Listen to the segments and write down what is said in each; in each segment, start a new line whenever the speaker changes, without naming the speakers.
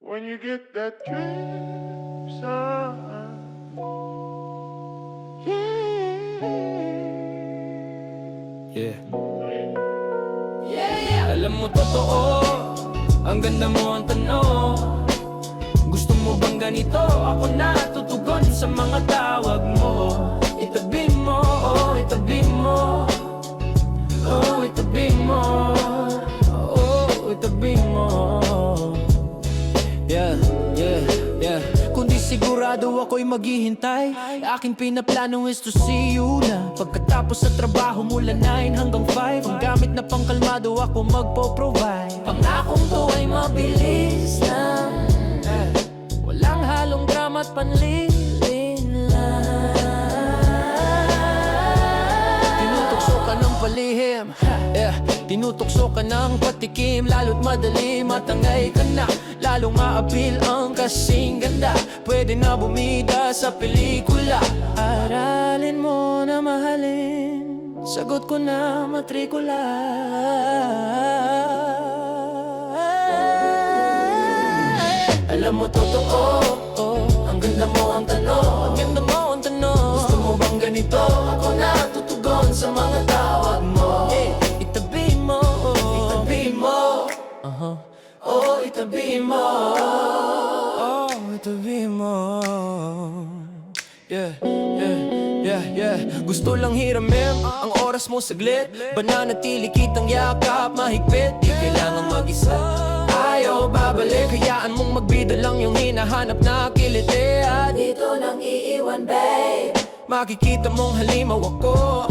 When you get that drip sound,
Yeah. Alam mo totoo, ang ganda mo ang tanong. Gusto mo bang ganito? Ako na tutugon sa mga tawag mo. Itabi mo, oh itabi mo. Oh itabi mo. Oh itabi mo. Yeah, yeah, yeah. Kung di sigurado ako'y maghihintay, aking pinaplano is to see you na pagkatapos sa trabaho mula 9 hanggang 5. Ang gamit na pangkalmado ako magpo-provide. Pangakong to ay mabilis na, walang halong drama at panlilin lang. Tinutokso ka ng palihim, yeah. Tinutokso ka ng patikim, lalo't madalim at tangay ka na. Lalong ma-appeal ang kasing ganda, pwede na bumida sa pelikula. Aralin mo na mahalin, sagot ko na matrikula. Alam mo totoo, ang ganda mo ang tanong. Ang ganda mo ang tanong. Gusto mo bang ganito? Ako na tutugon sa mga tawag mo. Itabi mo, itabi mo. Oh, itabi mo. Oh, itabi mo. Yeah, yeah, yeah, yeah. Gusto lang hiramin ang oras mo saglit. Bananatili kitang yakap, mahigpit. Di kailangang mag-isa, ayaw babalik. Hayaan mong magbida lang yung hinahanap na kiliti. At dito nang iiwan, babe. Makikita mong halimaw ako.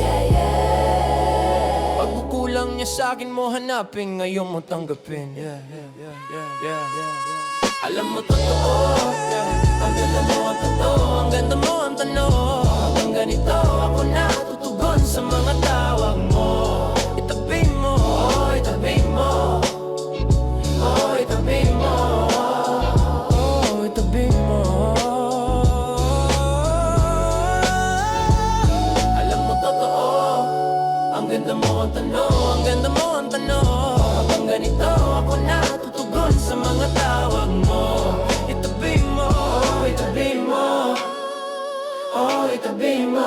Yeah, yeah. Pagkukulang niya sa'kin mo hanapin, ngayon mo tanggapin. Yeah, yeah, yeah, yeah, yeah, yeah. Alam mo totoo, ang ganda mo ang tanong. Ang ganda mo ang tanong. Hanggang ganito ako na tutugon sa mga tawag mo. Itabi mo, oh itabi mo. Oh itabi mo. Oh itabi mo. Alam mo totoo, ang ganda mo ang tanong. Ang ganda mo ang tanong. Hanggang ganito ako na tutugon sa mga tawag mo. Itabi mo, oh itabi mo. Oh itabi mo.